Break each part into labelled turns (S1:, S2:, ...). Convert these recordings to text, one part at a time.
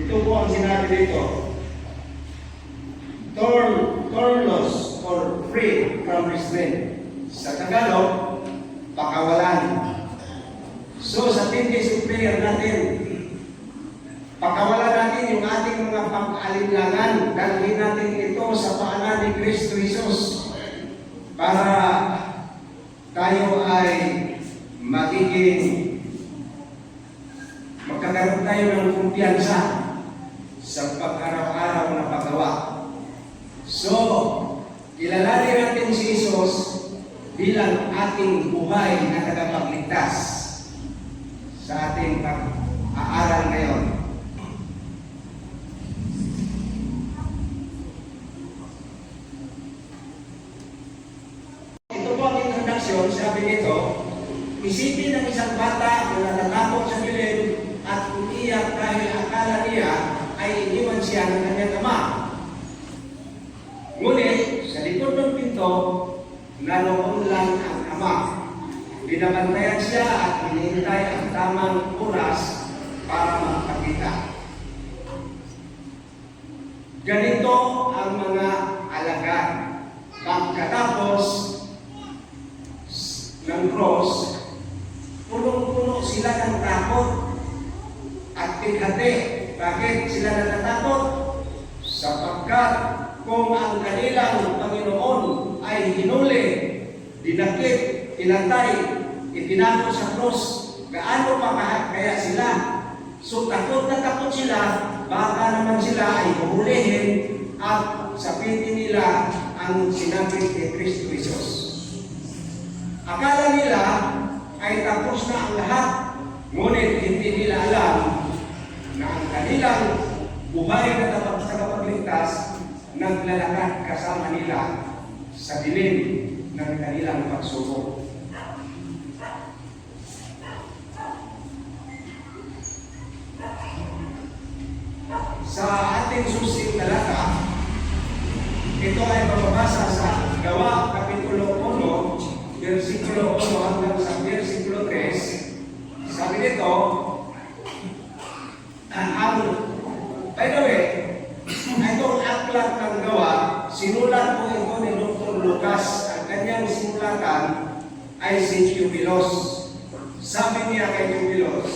S1: Ito po ang sinabi dito. Torlos or free from restraint. Sa Tagalog, pakawalan. So sa 10 days of prayer natin, pakawalan natin yung ating mga pag-alinlangan. Dalhin natin ito sa paanan ni Kristo Jesus para tayo ay magkakaroon tayo ng kumpiyansa sa pag-araw-araw na paggawa. So, kilalanin natin si Jesus bilang ating buhay na tagapagligtas sa ating pag-aaral ngayon. Ito po ang introduction. Sabi nito, isipin ng isang bata na natatakot sa dilim at umiyak dahil akala niya ay iniwan siya ng kanyang ama. Ngunit, sa likod ng pinto, naroon lang ang ama. Binabantayan siya at hinihintay ang tamang oras para makapagkita. Ganito ang mga alagad. Pagkatapos ng cross, punong-puno sila ng takot at tighati. Bakit sila natatakot? Sapagkat kung ang kanilang Panginoon ay hinuli, dinakip, pinatay, itinako sa cross, gaano pa kaya sila? So takot na takot sila, baka naman sila ay huhulihin at sabihin nila ang sinabi ni Kristo Jesus. Akala nila ay tapos na ang lahat, ngunit hindi nila alam na ang kanilang buhay na tagapagligtas naglalakad kasama nila sa dilim ng kanilang pagsubok. Sa ating susing talata, ito ay mababasa sa Gawa, Kapitulo 1, versikulo 1 hanggang sa versikulo 3. Sabi nito, by the way, itong aklat ng Gawa, sinulat po ito ni Dr. Lucas. Ang kanyang sinulatan ay si Theophilus. Sabi niya kay Theophilus,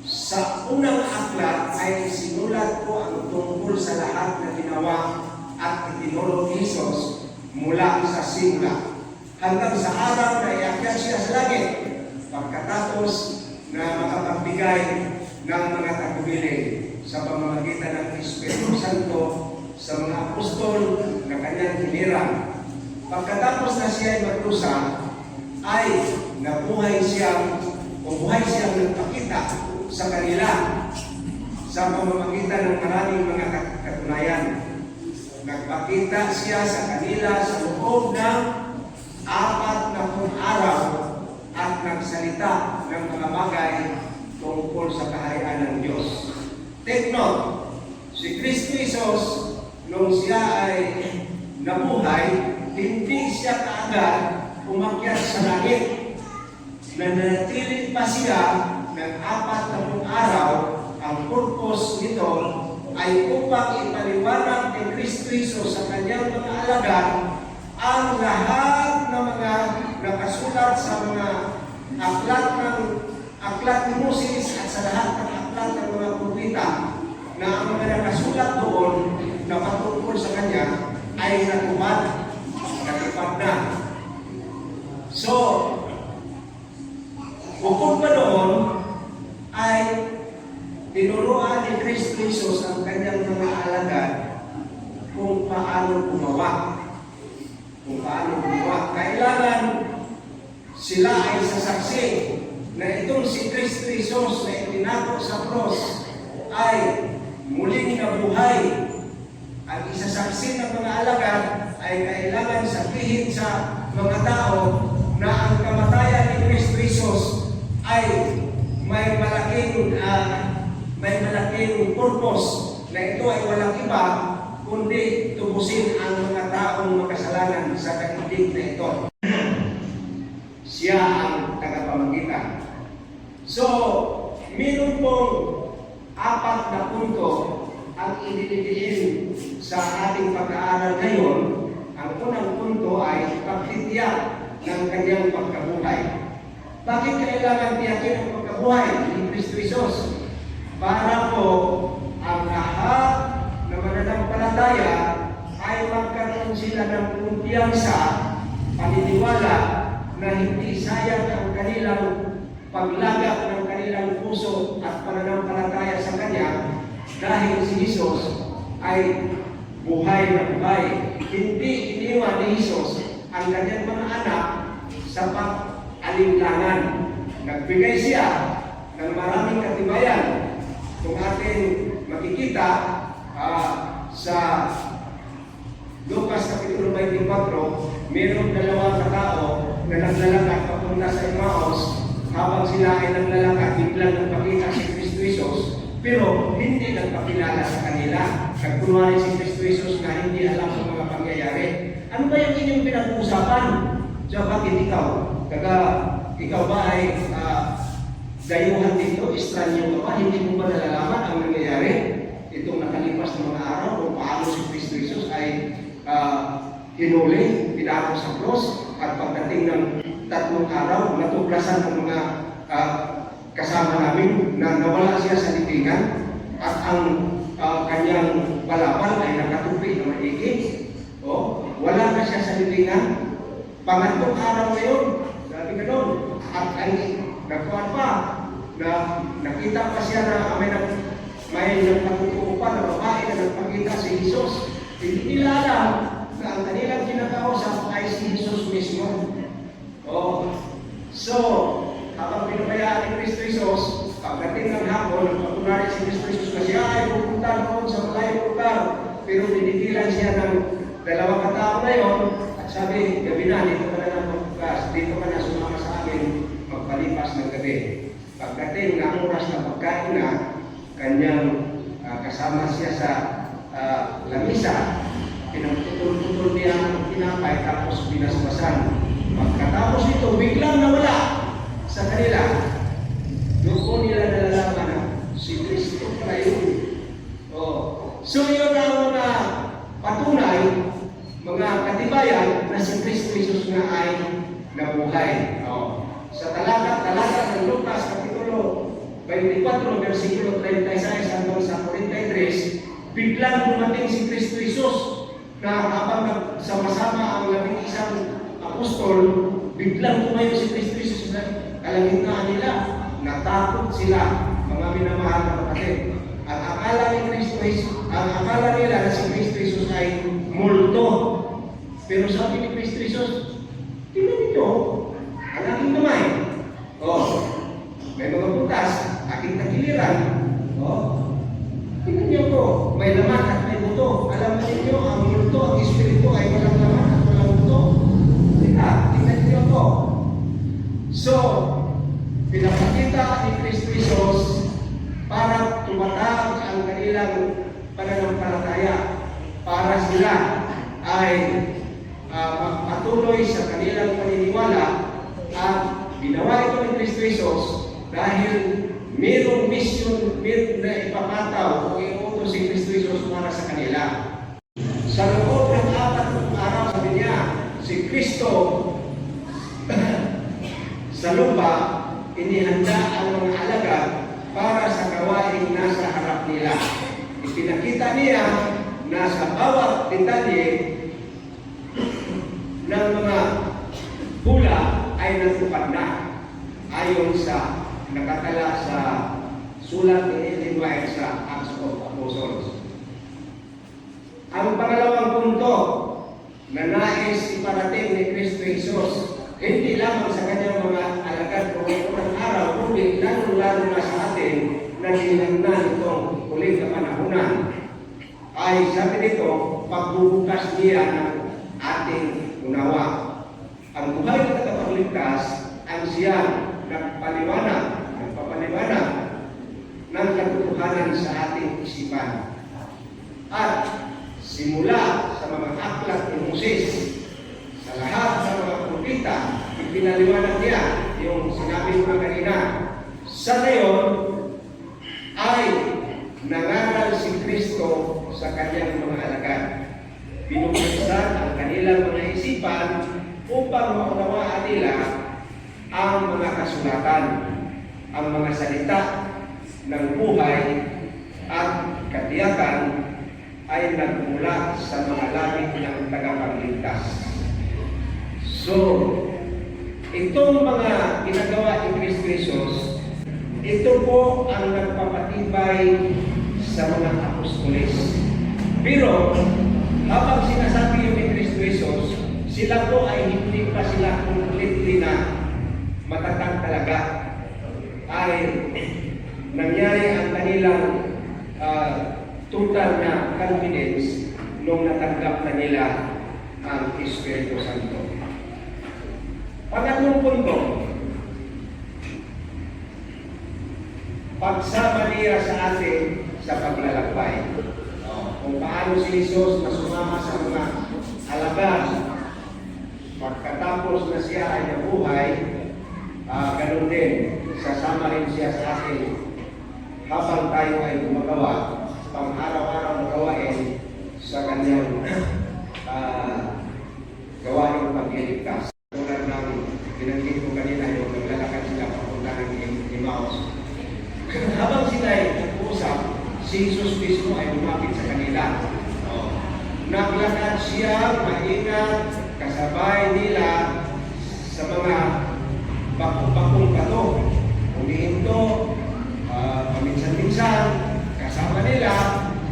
S1: sa unang aklat ay sinulat ko ang tungkol sa lahat na ginawa at itinuro ni Jesus mula sa simula hanggang sa araw na iakyat siya sa langit, pagkatapos na makapagbigay ng mga tagubilin sa pamamagitan ng Espiritu Santo sa mga apostol na kanyang hinirang. Pagkatapos na siya ay magdusa, ay nabuhay siyang nagpakita sa kanila sa pamamagitan ng maraming mga katunayan. Nagpakita siya sa kanila sa loob ng 40 araw at nagsalita ng mga bagay tungkol sa kaharian ng Diyos. Take note, si Kristo Jesus, nung siya ay nabuhay, hindi siya kaagad umakyat sa langit. Nanatili pa siya ng 40 araw. Ang purpose nito ay upang ipaliwanag ni Kristo Jesus sa kanyang mga alagad ang lahat ng mga nakasulat sa mga aklat ni Moses at sa lahat ng aklat ng mga propeta, na ang mga nakasulat doon na patungkol sa kanya ay natupad na. So, bukod pa doon ay tinuruan ni Kristo Jesus ang kanyang mga alagad kung paano gumawa. Kailangan sila ay sasaksi na itong si Kristo Jesus na itinako sa cross ay muling nabuhay. Ang isasaksi ng mga alagad ay kailangan sabihin sa mga tao na ang kamatayan ni Kristo Jesus ay may malaking purpose, na ito ay walang iba kundi tubusin ang mga taong makasalanan sa daigdig na ito. Siya ang tagapamagitan. So, meron Ito pong apat na punto ang idinidiin sa ating pag-aaral ngayon. Ang unang punto ay pagtitiyak ng kanyang pagkabuhay. Bakit kailangan tiyakin ang pagkabuhay ni Kristo Jesus? Para po ang lahat na mananampalataya ay magkaroon sila ng kumpiyansa, paniniwala na hindi sayang ang kanilang paglagak ng kanilang puso at pananampalataya sa Kanya dahil si Jesus ay buhay na buhay. Hindi iniwan ni Jesus ang kanyang mga anak sa pag-alinlangan. Nagbigay siya ng maraming katibayan. Kung atin makikita sa Lucas Kapitulo 24, mayroong dalawang katao na naglalakad papunta sa Emmaus. Habang sila ay naglalakad, biglang nagpakita si Kristo Jesus, pero hindi nagpakilala sa kanila. Nagkunwari si Kristo Jesus na hindi alam ang mga pangyayari. Ano ba yung inyong pinag-uusapan? So, bakit ikaw? Ikaw ba ay dayuhan dito? Estranyo ka ba? Hindi mo ba nalalaman ang nangyayari? Itong nakalipas na mga araw kung paano si Kristo Jesus ay hinuli, pinako sa cross, at pagdating ng 3 araw, natuklasan ng mga kasama namin na nawala siya sa libingan at ang kanyang balabal ay nakatupi na maigi. Wala na siya sa libingan. Pangatlong araw ngayon, sabi ka doon, at nagkuhan pa, na nakita pa siya na may nagpatutuo pa na babae na nagpakita si Jesus. Hindi nila alam na ang kanilang kinakausap ay si Jesus mismo. So, habang pinabayaan ni Kristo Jesus, pagdating ng hapon, pagkunwari si Kristo Jesus na siya ay pupunta noon sa malayong lugar, pero dinidilan siya ng dalawang katao na yun, at sabi, gabi na, dito ka na ng magbukas, dito ka na sumama sa amin, magpalipas ng gabi. Pagdating ng oras na pagkain na, kanyang kasama siya sa lamisa, pinagputol-putol niya ang tinapay, tapos binasbasan. Pagkatapos ito, biglang nawala sa kanila. Doon nila nalalaman na si Kristo pala yun. So yun ang mga patunay, mga katibayan na si Kristo Jesus na ay nabuhay. Sa talata ng Lucas Kapitulo 24, versikulo 36 hanggang sa 43, biglang dumating si Kristo Jesus na habang sama-sama ang 11 apostol, biglang tumayo si Kristo Jesus sa kalagitnaan nila. Natakot sila, mga minamahal na kapatid. Ang akala nila na si Kristo Jesus ay multo. Pero sabi ni Kristo Jesus, tingnan niyo, ang aking kamay. May mga butas, aking tagiliran. Tingnan niyo po, may laman at may buto. Alam niyo, ang multo, ang espiritu ay walang laman at walang buto. Tingnan niyo po. So, pinapakita ni Kristo Jesus para tumatag ang kanilang pananampalataya, para sila ay magpatuloy sa kanilang paniniwala, at ginawa ito ni Kristo Jesus dahil mayroong mission na ipapataw o iutos si Kristo Jesus para sa kanila. Sa loob ng 4 araw, sabi niya, si Kristo sa lupa, inihanda ang mga alagad para sa gawaing nasa harap nila. Ipinakita niya na sa bawat detalye ng mga hula ay natupad na ayon sa nakatala sa sulat ni Ellen White sa Acts of Apostles. Ang pangalawang punto na nais iparating ni Kristo Jesus, hindi lamang sa kanyang mga alagad o unang araw, kundi lalo na sa atin na hinagnan itong huling kapanahunan, ay sabi nito, pagbubukas niya ng ating unawa. Ang buhay na tagapagligtas ang siya nagpapaliwanag ng katotohanan sa ating isipan. At simula sa mga aklat ni Moses, sa lahat sa mga propeta, ipinaliwanag niya yung sinabi ko na kanina. Sa ngayon, sa kanyang mga alagad. Binubuksan ang kanilang mga isipan upang maunawaan nila ang mga kasulatan, ang mga salita ng buhay at katiyakan ay nagmula sa mga langit ng tagapagligtas. So, itong mga ginagawa ni Kristo Jesus, ito po ang nagpapatibay sa mga apostoles. Pero, habang sinasabi yung ni Kristo Jesus, sila po ay hindi pa sila completely na matatag talaga. Ay nangyari ang kanilang total na confidence nung natanggap na nila ang Espiritu Santo. Pangatlong punto, pagsama niya sa atin sa paglalakbay. Kung paano si Jesus na sumama sa mga alagad, pagkatapos na siya ay nabuhay, ganun din, sasama rin siya sa atin habang tayo ay gumagawa pang araw-araw na gawain sa kanyang gawain pagliligtas. Tulad ng binanggit ko kanina yung naglalakad sila papunta ng Emmaus. Habang sila ay nag-uusap, si Jesus mismo ay lumapit sa kanila. Naglakad siya, maingat, kasabay nila sa mga bakong bato. Humihinto, paminsan-minsan, kasama nila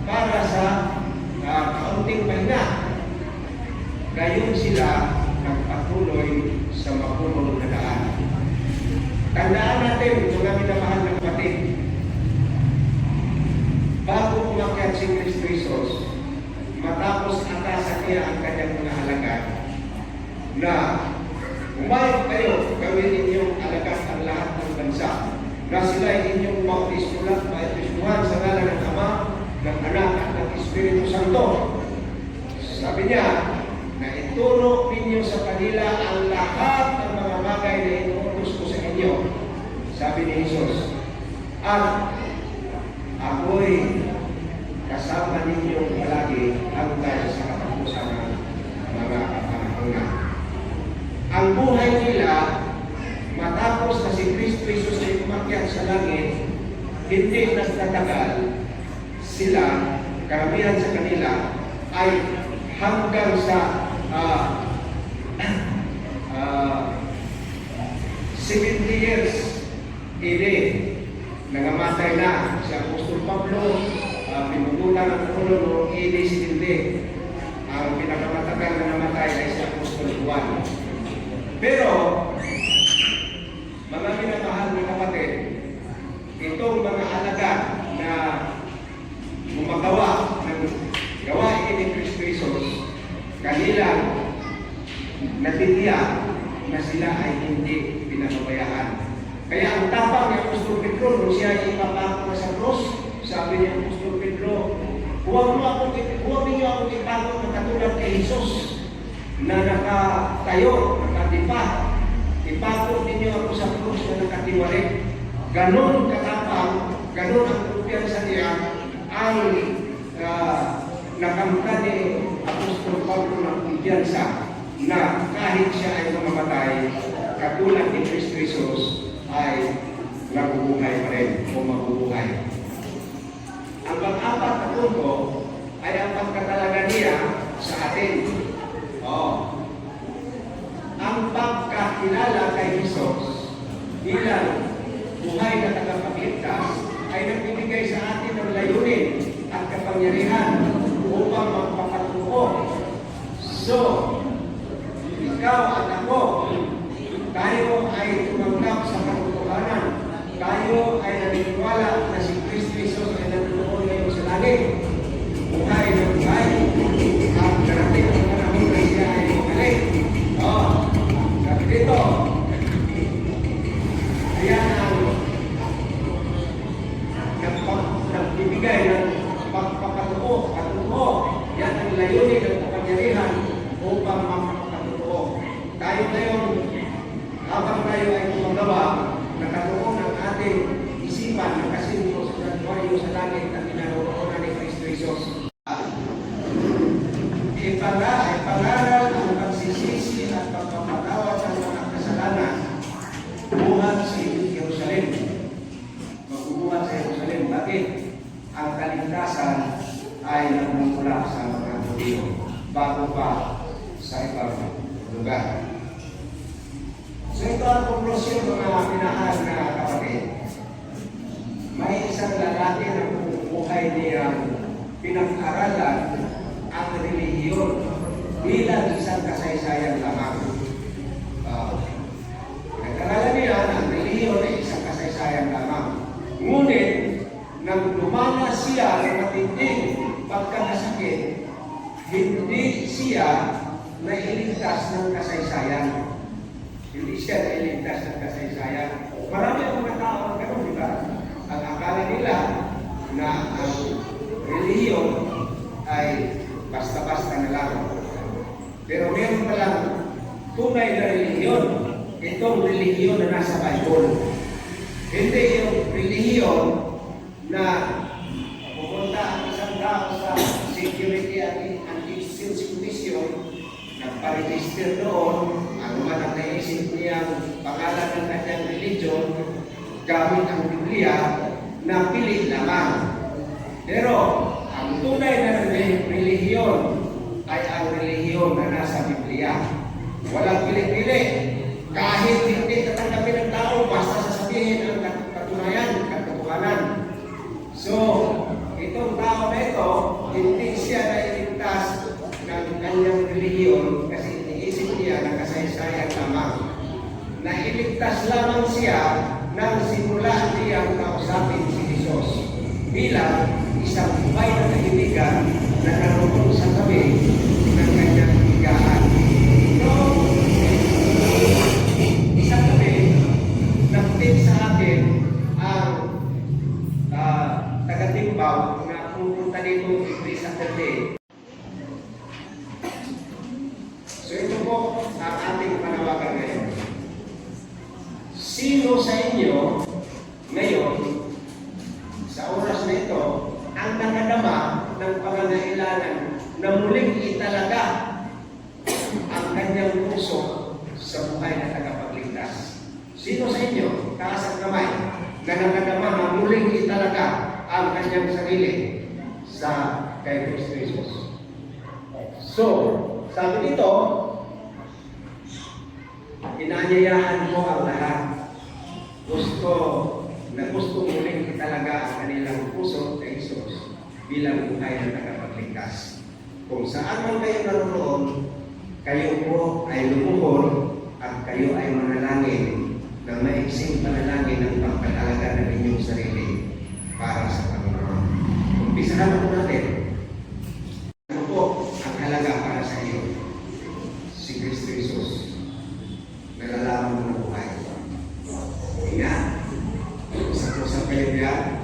S1: para sa kaunting pahinga. Gayon sila nagpatuloy sa mapunong na daan. Tandaan natin, mga minamahal na kapatid, bago umakyat si Kristo Jesus, matapos atasan niya ang kanyang mga alagad, na umayag kayo, gawin ninyong alagad ang lahat ng bansa, na sila ay inyong bautismuhan sa ngalan ng Ama, ng Anak at ng Espiritu Santo. Sabi niya, na ituro ninyo sa kanila ang lahat ng mga bagay na inuutos ko sa inyo. Sabi ni Jesus, at ako'y kasama ninyo palagi hanggang sa katapusan ng mga kapanahon. Ang buhay nila, matapos na si Kristo Jesus ay umakyat sa langit, hindi nagtatagal, sila, karamihan sa kanila, ay hanggang sa 70 years ini nangamatay na si Apostol Pablo, pinutulan ng ulo noong AD 70. Ang pinakamatagal na namatay ay si Apostol Juan. Pero mga minamahal na kapatid, itong mga alagad na gumagawa ng gawain ni Kristo Jesus, kanilang natitiyak na sila ay hindi pinababayaan. Kaya ang tapang ni Apostol Pedro, nung siya ay ipapako na sa cross, sabi ni Apostol Pedro, huwag ninyo akong ipako na katulad kay Jesus na nakatayo, nakatipa. Ipako ninyo ako sa cross na nakatiwalik. Ganon katapang, ganon ang kumpiyansa niya ang nakamta ni Apostol Pablo ng kumpiyansa na kahit siya ay mamamatay, katulad ni Kristo Jesus ay nabubuhay pa rin o mabubuhay. Ang pang-apat na punto ay ang pagkatalaga niya sa atin. Ang pagkakilala kay Jesus bilang buhay na tagapagligtas ay nagbibigay sa atin ng layunin at kapangyarihan upang magpapatuo. So, ikaw at ako, tayo ay tumanggap sa katotohanan. Tayo ay naniniwala na si Kristo Jesus ay natutuon ngayon sa langit. Buhay na buhay. At darating ang panahon na siya ay bumalik. Sabi dito, ayan ang nagbibigay ng pagpapatuo. Yan ang layunin ng kapangyarihan upang makapagpatuo. Tayo ngayon, habang tayo ay gumagawa, nakatuon ang ating isipan na kasinto sa Santuario sa langit na pinaroonan ni Kristo Jesus. lugar. So ito ang konklusyon mga minahal na kapatid. May isang lalaki na buhay niyang pinag-aralan ang relihiyon bilang isang kasaysayan lamang. Pinag-aralan niya ang relihiyon ay isang kasaysayan lamang. Ngunit, nang dumanas siya ng matinding pagkakasakit, hindi siya nailigtas ng kasaysayan. Hindi siya nailigtas ng kasaysayan. Marami ang mga tao ang gano'n, di ba? Ang akala nila na ang relihiyon ay basta-basta na lang. Pero meron palang tunay na relihiyon. Itong relihiyon na nasa Bible. Hindi yung relihiyon na pupunta ang isang tao sa Security and Exchange Commission, nagpa-register doon, ano man ang naisip niyang pangalan ng kanyang religion, gamit ang Biblia na pili lamang. Pero ang tunay na relihiyon ay ang relihiyon na nasa Biblia. Walang pili-pili. Kahit hindi tatanggapin ng tao, basta sasabihin ang katunayan, katotohanan. So, itong tao na ito, hindi siya nailigtas ng kanyang relihiyon kasi iniisip niya na kasaysayan lamang. Nailigtas lamang siya nang simula niyang kausapin si Jesus bilang isang buhay na kaibigan na naroon sa tabi ng kanyang higaan. So, isang tabi, nagtip sa akin ang taga-timbaw na pupunta dito every Saturday. So ito po ang ating panawagan ngayon. Sino sa inyo ngayon, sa oras na ito, ang nakadama ng pangangailangan na muling italaga ang kanyang puso sa buhay na tagapagligtas? Sino sa inyo, taas ang kamay, na nakadama na muling italaga ang kanyang sarili sa kay Kristo Jesus? So, sabi dito, inaanyayahan mo ang lahat gusto muling italaga ang kanilang puso kay Jesus bilang buhay na tagapagligtas. Kung saan man kayo naroon, kayo po ay lumuhod at kayo ay manalangin ng maiksing panalangin ng pagpatalaga ng inyong sarili para sa Panginoon. Umpisahan po natin. Ano po ang halaga para sa iyo? Si Kristo Jesus. Nalalaman mo na buhay. Ingat. Sa Pilipina,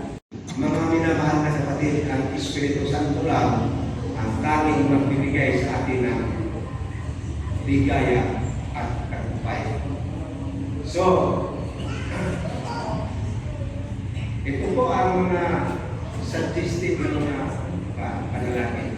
S1: mga minamahal na kapatid, ang Espiritu Santo lang ang tanging magbibigay sa atin ng ligaya at tagumpay. So, ito po ang mga suggestive na mga panalangin.